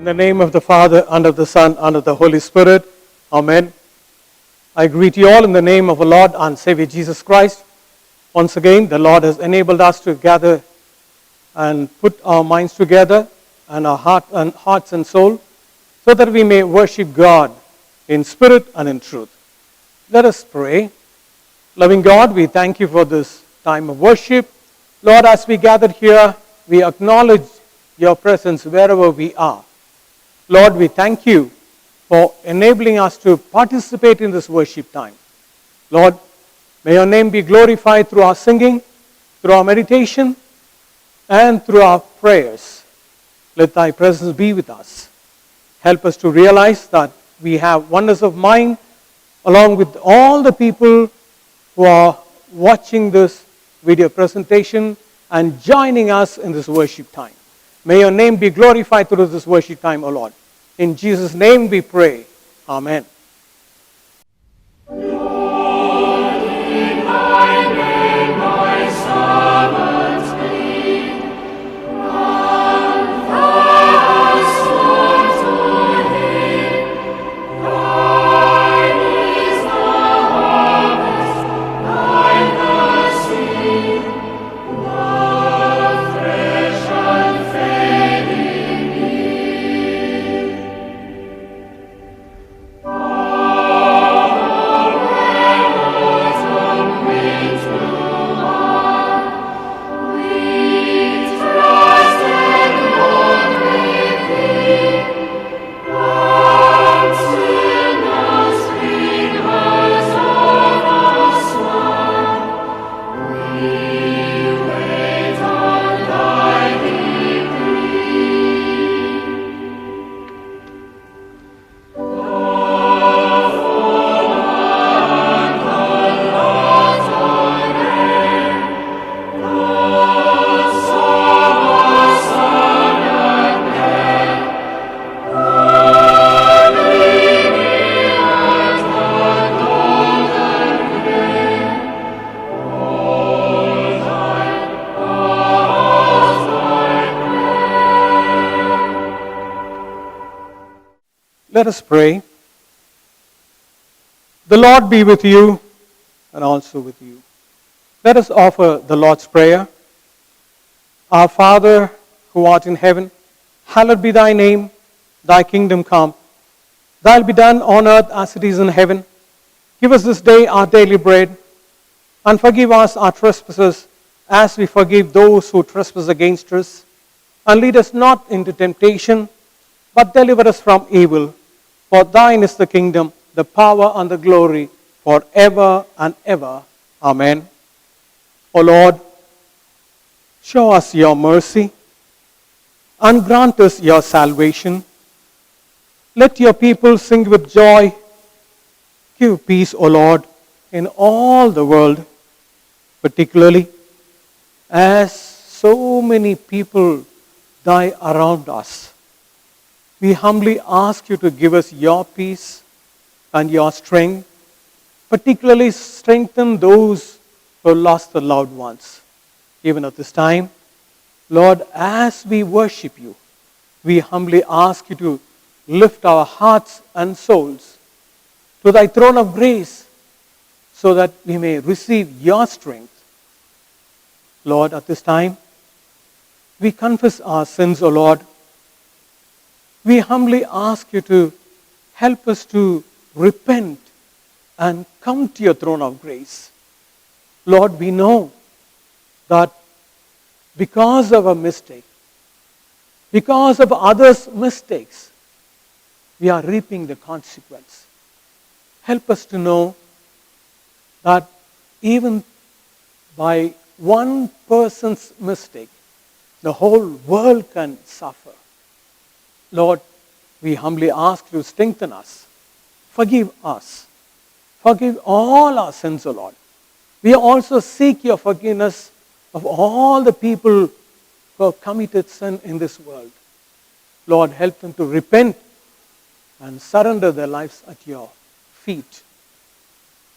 the name of the Father, and of the Son, and of the Holy Spirit. Amen. I greet you all in the name of our Lord and Savior Jesus Christ. Once again, the Lord has enabled us to gather and put our minds together and our hearts and soul so that we may worship God in spirit and in truth. Let us pray. Loving God, we thank you for this time of worship. Lord, as we gathered here, we acknowledge your presence wherever we are. Lord, we thank you for enabling us to participate in this worship time. Lord, may your name be glorified through our singing, through our meditation, and through our prayers. Let thy presence be with us. Help us to realize that we have oneness of mind along with all the people who are watching this video presentation and joining us in this worship time. May your name be glorified through this worship time, O Lord. In Jesus' name we pray. Amen. Let us pray. The Lord be with you and also with you. Let us offer the Lord's Prayer. Our Father, who art in heaven, hallowed be thy name. Thy kingdom come. Thy will be done on earth as it is in heaven. Give us this day our daily bread, and forgive us our trespasses as we forgive those who trespass against us. And lead us not into temptation, but deliver us from evil. For thine is the kingdom, the power, and the glory, forever and ever. Amen. O Lord, show us your mercy and grant us your salvation. Let your people sing with joy. Give peace, O Lord, in all the world, particularly as so many people die around us. We humbly ask you to give us your peace and your strength, particularly strengthen those who lost their loved ones. Even at this time, Lord, as we worship you, we humbly ask you to lift our hearts and souls to thy throne of grace so that we may receive your strength. Lord, at this time, we confess our sins, O Lord. We humbly ask you to help us to repent and come to your throne of grace. Lord, we know that because of a mistake, because of others' mistakes, we are reaping the consequence. Help us to know that even by one person's mistake, the whole world can suffer. Lord, we humbly ask you to strengthen us. Forgive us. Forgive all our sins, O Lord. We also seek your forgiveness of all the people who have committed sin in this world. Lord, help them to repent and surrender their lives at your feet.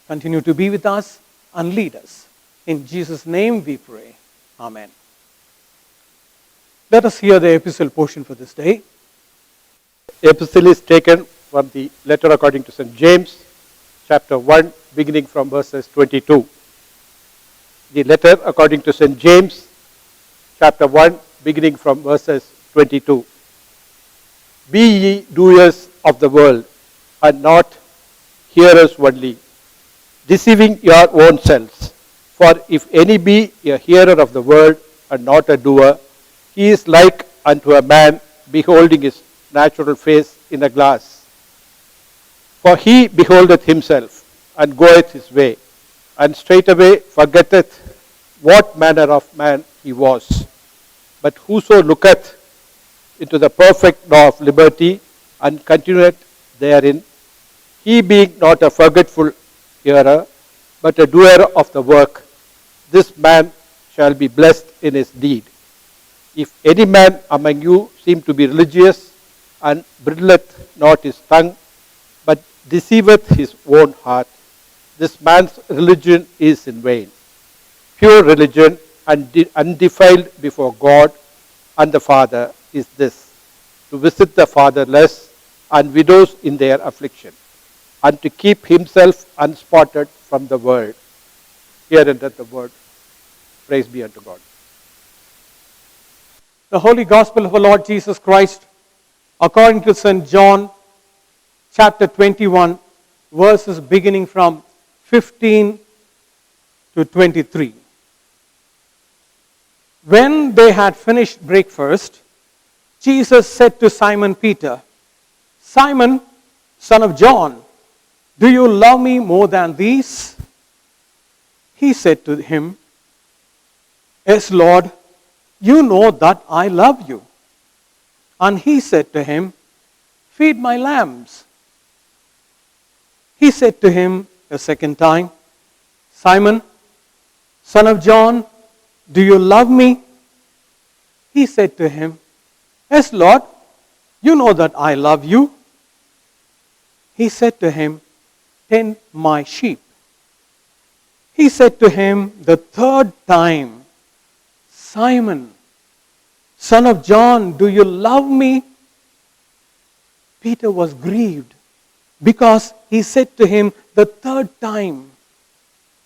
Continue to be with us and lead us. In Jesus' name we pray. Amen. Let us hear the epistle portion for this day. epistle is taken from the letter according to St. James, chapter 1, beginning from verses 22. The letter according to St. James, chapter 1, beginning from verses 22. Be ye doers of the word, and not hearers only, deceiving your own selves. For if any be a hearer of the word, and not a doer, he is like unto a man beholding his natural face in a glass. For he beholdeth himself, and goeth his way, and straightway forgetteth what manner of man he was. But whoso looketh into the perfect law of liberty, and continueth therein, he being not a forgetful hearer, but a doer of the work, this man shall be blessed in his deed. If any man among you seem to be religious, and bridleth not his tongue, but deceiveth his own heart, this man's religion is in vain. Pure religion, undefiled before God and the Father, is this: to visit the fatherless and widows in their affliction, and to keep himself unspotted from the world. Here endeth the word. Praise be unto God. The Holy Gospel of our Lord Jesus Christ, according to St. John, chapter 21, verses beginning from 15 to 23. When they had finished breakfast, Jesus said to Simon Peter, Simon, son of John, do you love me more than these? He said to him, Yes, Lord, you know that I love you. And he said to him, Feed my lambs. He said to him a second time, Simon, son of John, do you love me? He said to him, Yes, Lord, you know that I love you. He said to him, Tend my sheep. He said to him the third time, Simon, son of John, do you love me? Peter was grieved because he said to him the third time,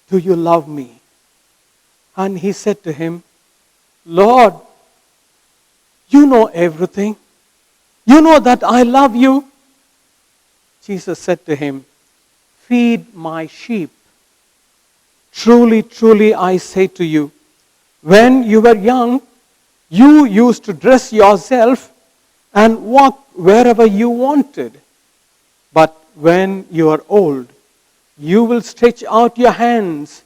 Do you love me? And he said to him, Lord, you know everything. You know that I love you. Jesus said to him, Feed my sheep. Truly, truly, I say to you, when you were young, you used to dress yourself and walk wherever you wanted. But when you are old, you will stretch out your hands,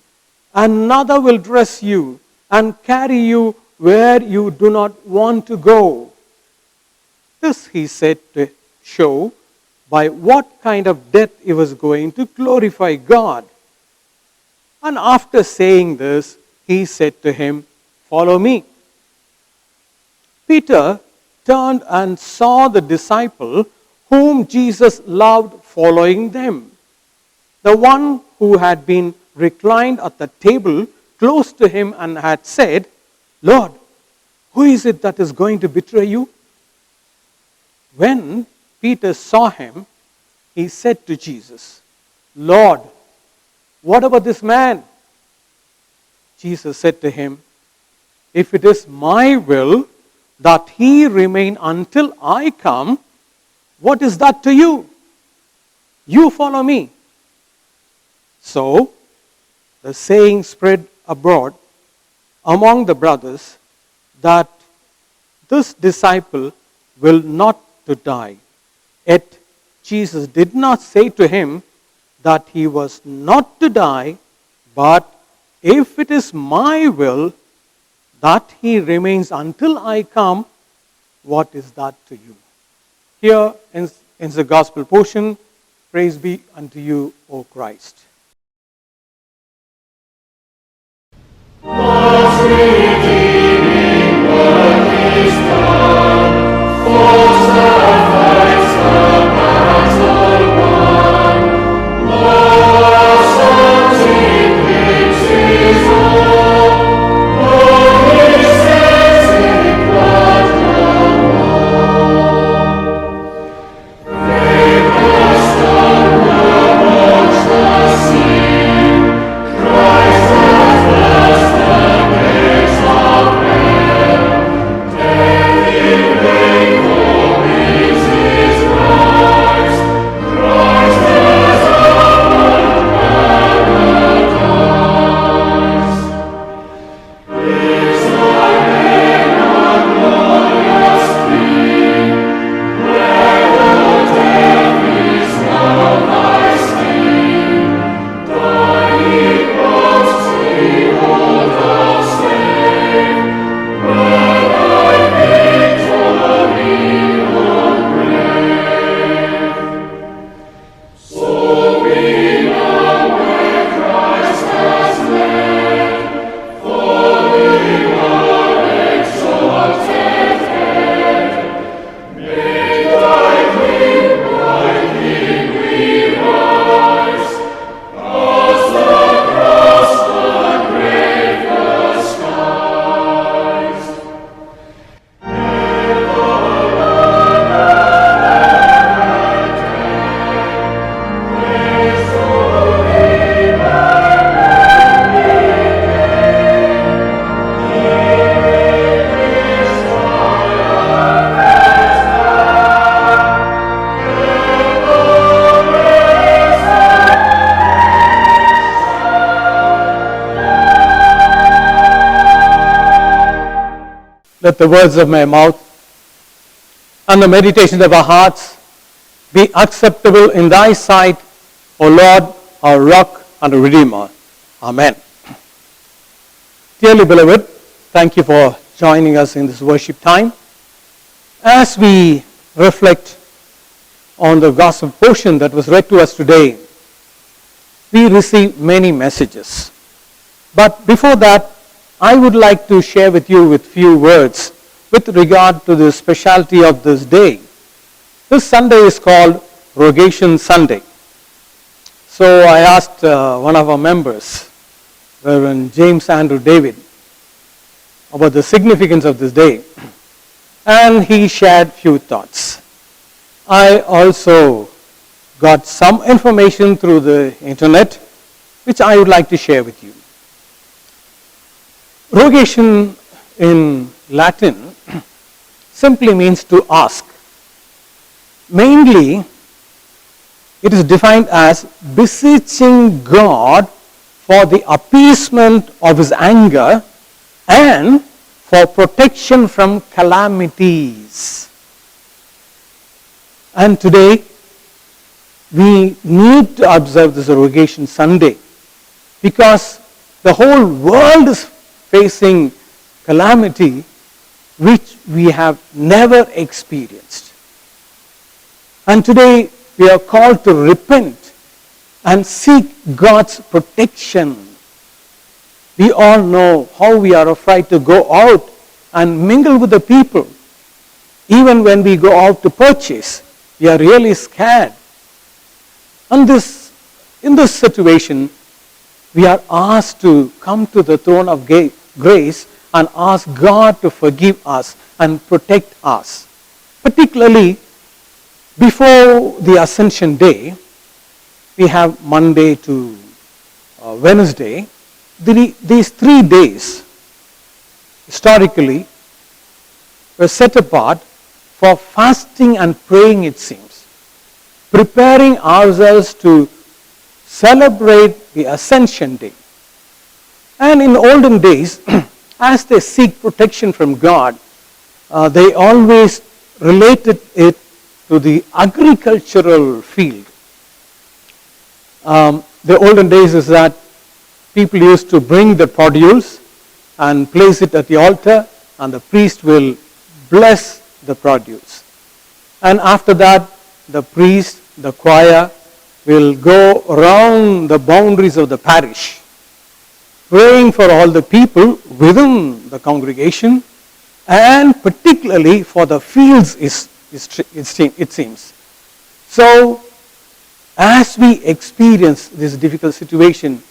and another will dress you and carry you where you do not want to go. This he said to show by what kind of death he was going to glorify God. And after saying this, he said to him, Follow me. Peter turned and saw the disciple whom Jesus loved following them. The one who had been reclined at the table close to him and had said, Lord, who is it that is going to betray you? When Peter saw him, he said to Jesus, Lord, what about this man? Jesus said to him, If it is my will that he remain until I come, what is that to you? You follow me. So the saying spread abroad among the brothers that this disciple will not to die. Yet Jesus did not say to him that he was not to die, but if it is my will that he remains until I come, what is that to you? Here in the gospel portion, praise be unto you, O Christ. let the words of my mouth and the meditations of our hearts be acceptable in thy sight, O Lord, our rock and our redeemer. Amen. Dearly beloved, thank you for joining us in this worship time. As we reflect on the gospel portion that was read to us today, we receive many messages. But before that, I would like to share with you with few words with regard to the specialty of this day. This Sunday is called Rogation Sunday. So I asked one of our members, Reverend James Andrew David, about the significance of this day, and he shared few thoughts. I also got some information through the internet, which I would like to share with you. Rogation in Latin simply means to ask. Mainly, it is defined as beseeching God for the appeasement of his anger and for protection from calamities. And today, we need to observe this Rogation Sunday because the whole world is facing calamity which we have never experienced. And today we are called to repent and seek God's protection. We all know how we are afraid to go out and mingle with the people. Even when we go out to purchase, we are really scared. And in this situation, we are asked to come to the throne of grace and ask God to forgive us and protect us. Particularly, before the Ascension Day, we have Monday to Wednesday. These 3 days, historically, were set apart for fasting and praying, it seems. Preparing ourselves to celebrate the Ascension Day. And in olden days, as they seek protection from God, they always related it to the agricultural field. The olden days is that people used to bring the produce and place it at the altar, and the priest will bless the produce. And after that, the priest, the choir, will go around the boundaries of the parish, praying for all the people within the congregation, and particularly for the fields, it seems. So, as we experience this difficult situation,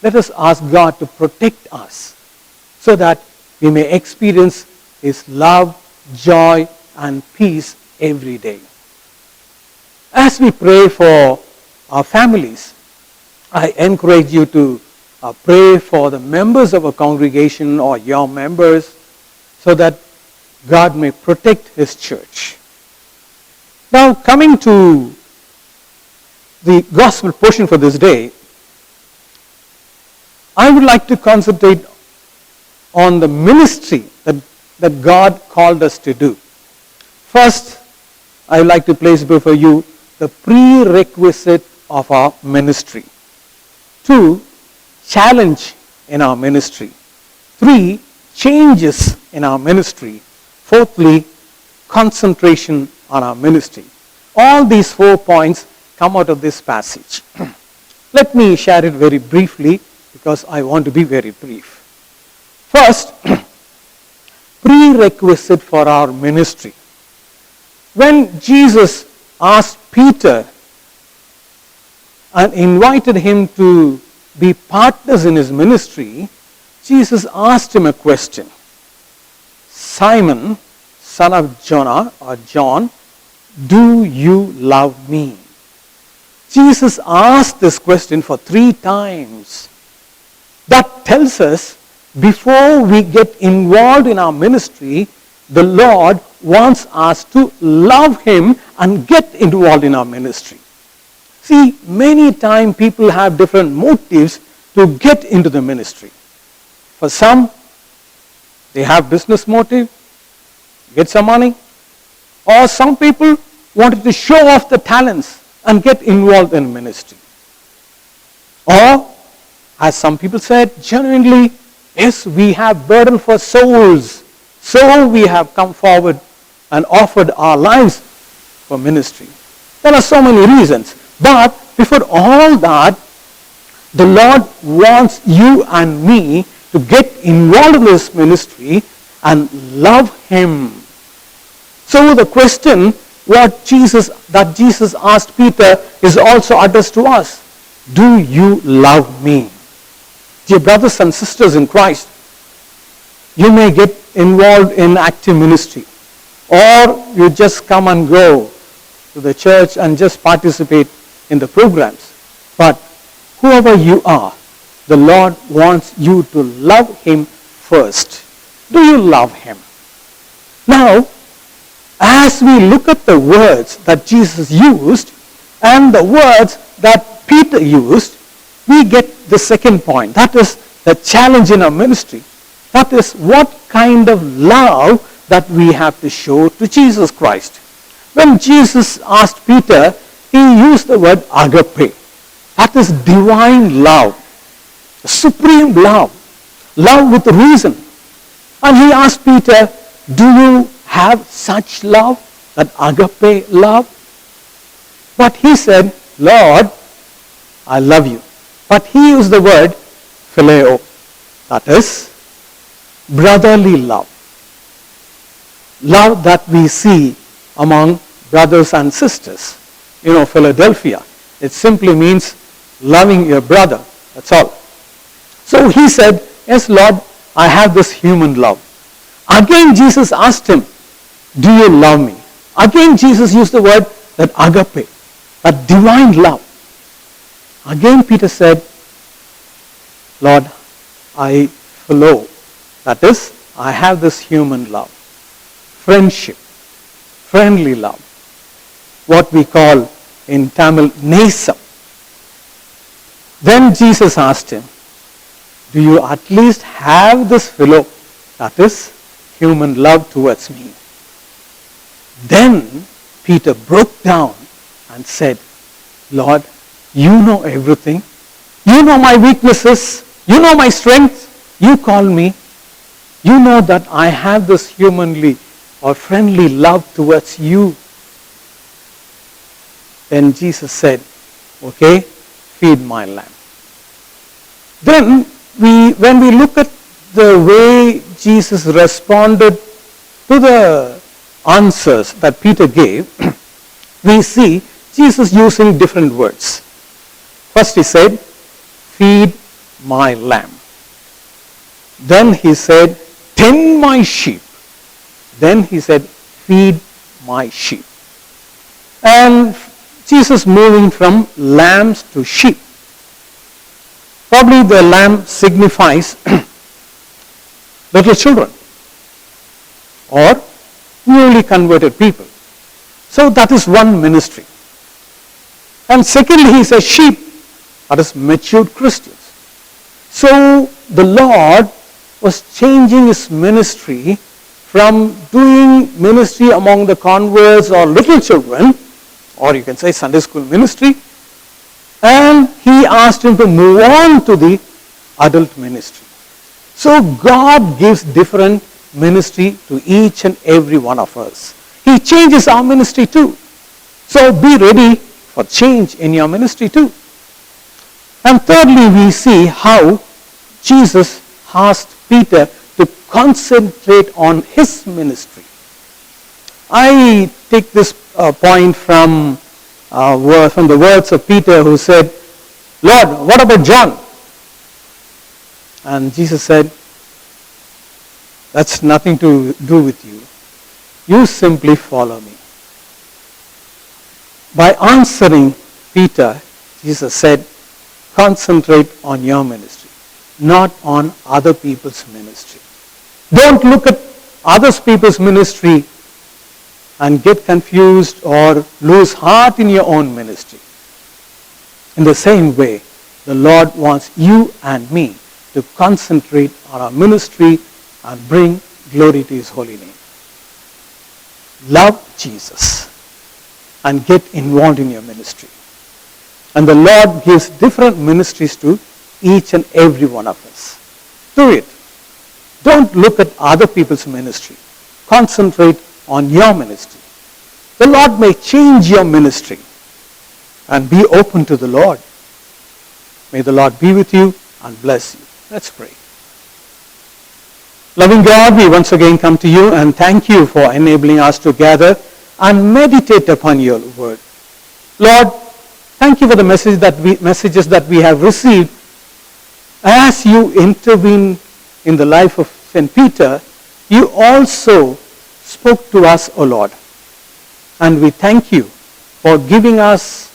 let us ask God to protect us so that we may experience his love, joy, and peace every day. As we pray for our families, I encourage you to pray for the members of a congregation or your members so that God may protect his church. Now, coming to the gospel portion for this day, I would like to concentrate on the ministry that God called us to do. First, I would like to place before you the prerequisite of our ministry. 2, challenge in our ministry. 3, changes in our ministry. 4thly, concentration on our ministry. All these 4 points come out of this passage. Let me share it very briefly because I want to be very brief. First, prerequisite for our ministry. When Jesus asked Peter and invited him to be partners in his ministry, Jesus asked him a question. Simon, son of Jonah or John, do you love me? Jesus asked this question for 3 times. That tells us before we get involved in our ministry, the Lord wants us to love him and get involved in our ministry. See, many times people have different motives to get into the ministry. For some, they have business motive. get some money. Or some people wanted to show off the talents and get involved in ministry. Or, as some people said, genuinely, yes, we have burden for souls, so we have come forward and offered our lives for ministry. There are so many reasons. But before all that, the Lord wants you and me to get involved in this ministry and love Him. So the question that Jesus asked Peter is also addressed to us. Do you love me? Dear brothers and sisters in Christ, you may get involved in active ministry, or you just come and go to the church and just participate in the programs. But whoever you are, the Lord wants you to love Him first. Do you love Him? Now, as we look at the words that Jesus used and the words that Peter used, we get the second point. That is the challenge in our ministry. That is what kind of love that we have to show to Jesus Christ. When Jesus asked Peter, He used the word agape. That is divine love, supreme love, love with reason. And He asked Peter, do you have such love, that agape love? But he said, Lord, I love you. But he used the word phileo, that is brotherly love. Love that we see among brothers and sisters. You know, Philadelphia, it simply means loving your brother. That's all. So he said, yes, Lord, I have this human love. Again, Jesus asked him, do you love me? Again, Jesus used the word that agape, that divine love. Again, Peter said, Lord, I philo, that is, I have this human love, friendship, friendly love, what we call in Tamil nesam. Then Jesus asked him, do you at least have this philo, that is, human love towards me? Then Peter broke down and said, Lord, you know everything. You know my weaknesses. You know my strengths. You call me. You know that I have this humanly or friendly love towards you. Then Jesus said, okay, feed my lamb. Then when we look at the way Jesus responded to the answers that Peter gave, we see Jesus using different words. First he said, feed my lamb. Then he said, tend my sheep. Then he said, feed my sheep. And Jesus moving from lambs to sheep. Probably the lamb signifies little children or newly converted people. So that is one ministry. And secondly, he says sheep, that is matured Christians. So the Lord was changing his ministry from doing ministry among the converts or little children, or you can say Sunday school ministry, and he asked him to move on to the adult ministry. So God gives different ministry to each and every one of us. He changes our ministry too. So be ready for change in your ministry too. And thirdly, we see how Jesus asked Peter to concentrate on his ministry. I take this point from the words of Peter, who said, Lord, what about John? And Jesus said, that's nothing to do with you. You simply follow me. By answering Peter, Jesus said, concentrate on your ministry, not on other people's ministry. Don't look at other people's ministry and get confused or lose heart in your own ministry. In the same way, the Lord wants you and me to concentrate on our ministry and bring glory to His holy name. love Jesus and get involved in your ministry. And the Lord gives different ministries to each and every one of us. Do it. Don't look at other people's ministry. Concentrate on your ministry. The Lord may change your ministry, and be open to the Lord. May the Lord be with you and bless you. Let's pray. Loving God, we once again come to you and thank you for enabling us to gather and meditate upon your word. Lord, thank you for the messages that we have received. As you intervene in the life of St. Peter, you also spoke to us, O Lord. And we thank you for giving us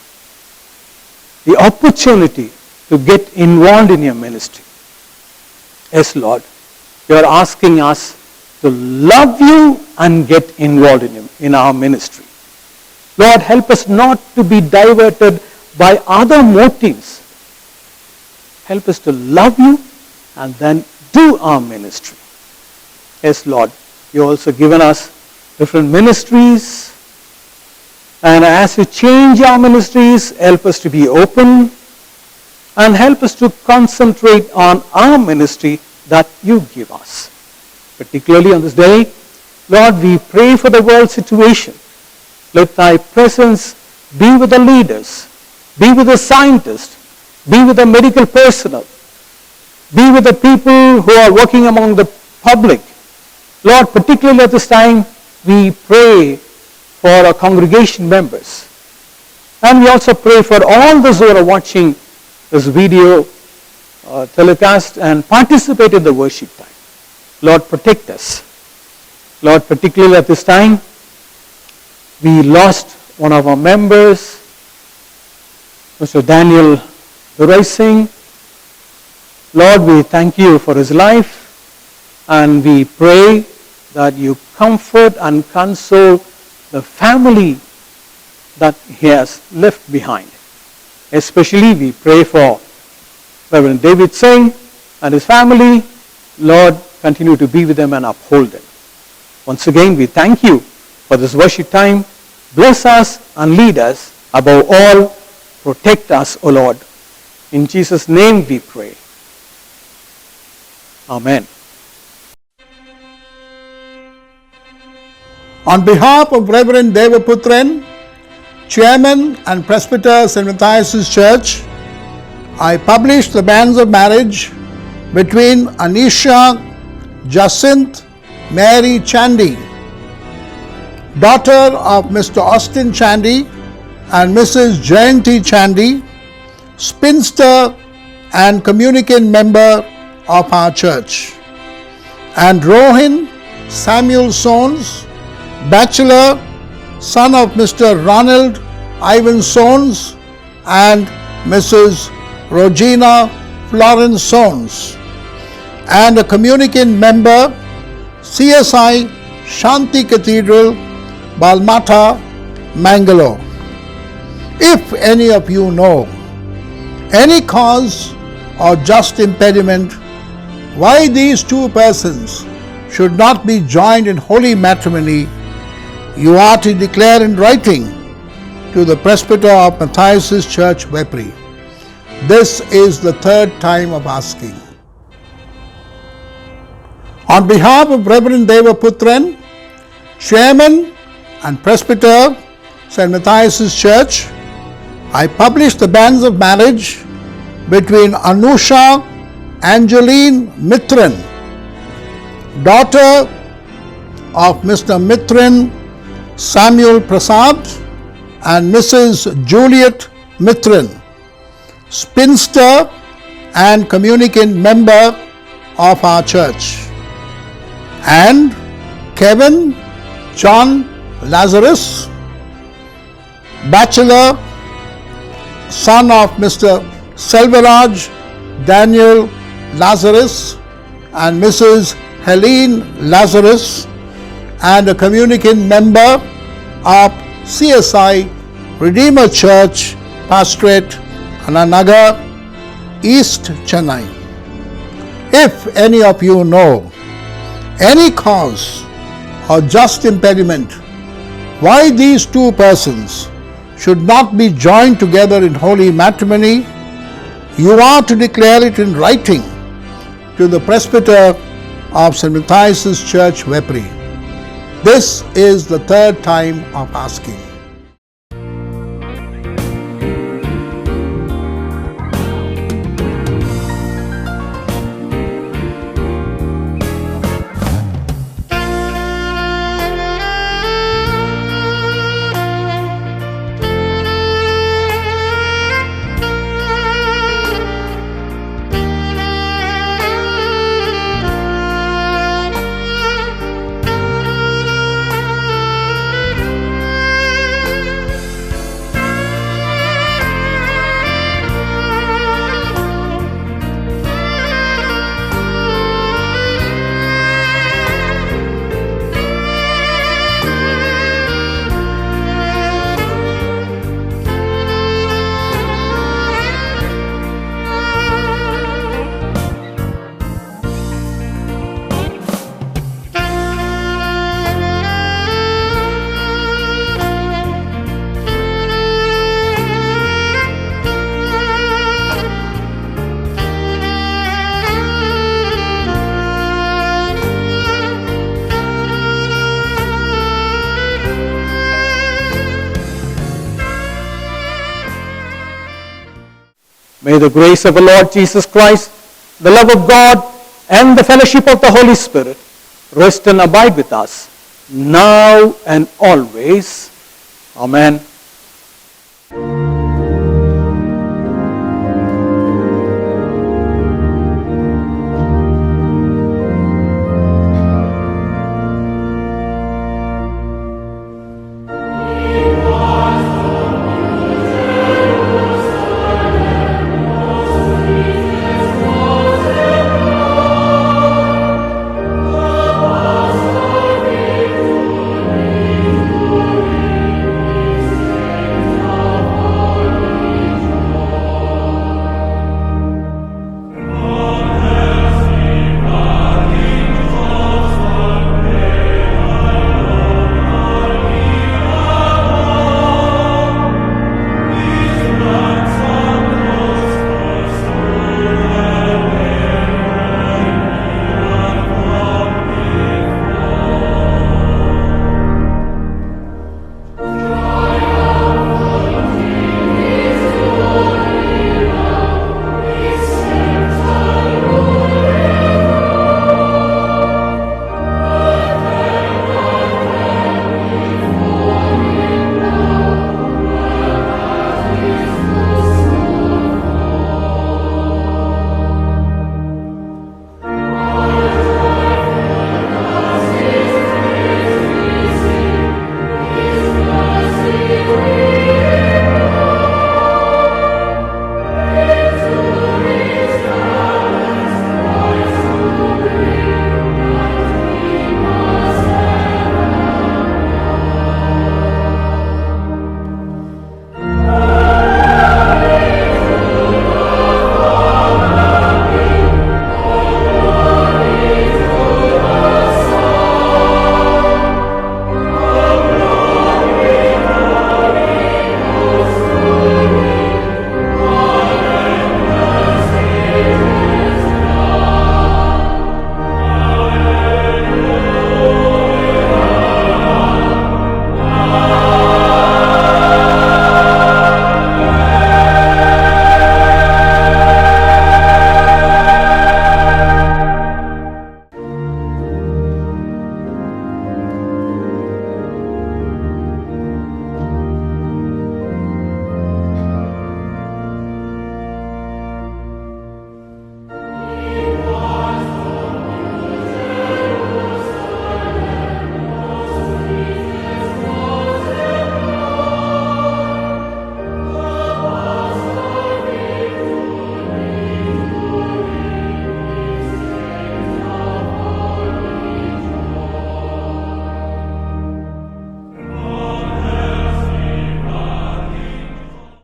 the opportunity to get involved in your ministry. Yes, Lord, you are asking us to love you and get involved in our ministry. Lord, help us not to be diverted by other motives. Help us to love you and then do our ministry. Yes, Lord, you also given us different ministries. And as you change our ministries, help us to be open and help us to concentrate on our ministry that you give us. Particularly on this day, Lord, we pray for the world situation. Let thy presence be with the leaders, be with the scientists, be with the medical personnel, be with the people who are working among the public. Lord, particularly at this time, we pray for our congregation members. And we also pray for all those who are watching this video telecast and participate in the worship time. Lord, protect us. Lord, particularly at this time, we lost one of our members, Mr. Daniel Durai Singh. Lord, we thank you for his life, and we pray that you comfort and console the family that he has left behind. Especially we pray for Reverend David Singh and his family. Lord, continue to be with them and uphold them. Once again, we thank you for this worship time. Bless us and lead us. Above all, protect us, O Lord. In Jesus' name we pray. Amen. On behalf of Reverend Devaputran, Chairman and Presbyter St. Matthias' Church, I publish the banns of marriage between Anisha Jacinth Mary Chandy, daughter of Mr. Austin Chandy and Mrs. Jayanti Chandy, spinster and communicant member of our church, and Rohin Samuel Sones, bachelor, son of Mr. Ronald Ivan Sones and Mrs. Rogina Florence Sones, and a communicant member, CSI Shanti Cathedral, Balmata, Mangalore. If any of you know any cause or just impediment why these two persons should not be joined in holy matrimony, you are to declare in writing to the presbyter of Matthias' Church, Vepri. This is the third time of asking. On behalf of Reverend Devaputran, Chairman and Presbyter, St. Matthias' Church, I publish the banns of marriage between Anusha Angeline Mithran, daughter of Mr. Mithran Samuel Prasad and Mrs. Juliet Mithran, spinster and communicant member of our church, and Kevin John Lazarus, bachelor, son of Mr. Selvaraj Daniel Lazarus and Mrs. Helene Lazarus, and a communicant member of CSI Redeemer Church, Pastorate, Ananagar, East Chennai. If any of you know any cause or just impediment why these two persons should not be joined together in holy matrimony, you are to declare it in writing to the presbyter of St. Matthias' Church, Vepri. This is the third time of asking. May the grace of the Lord Jesus Christ, the love of God, and the fellowship of the Holy Spirit rest and abide with us now and always. Amen.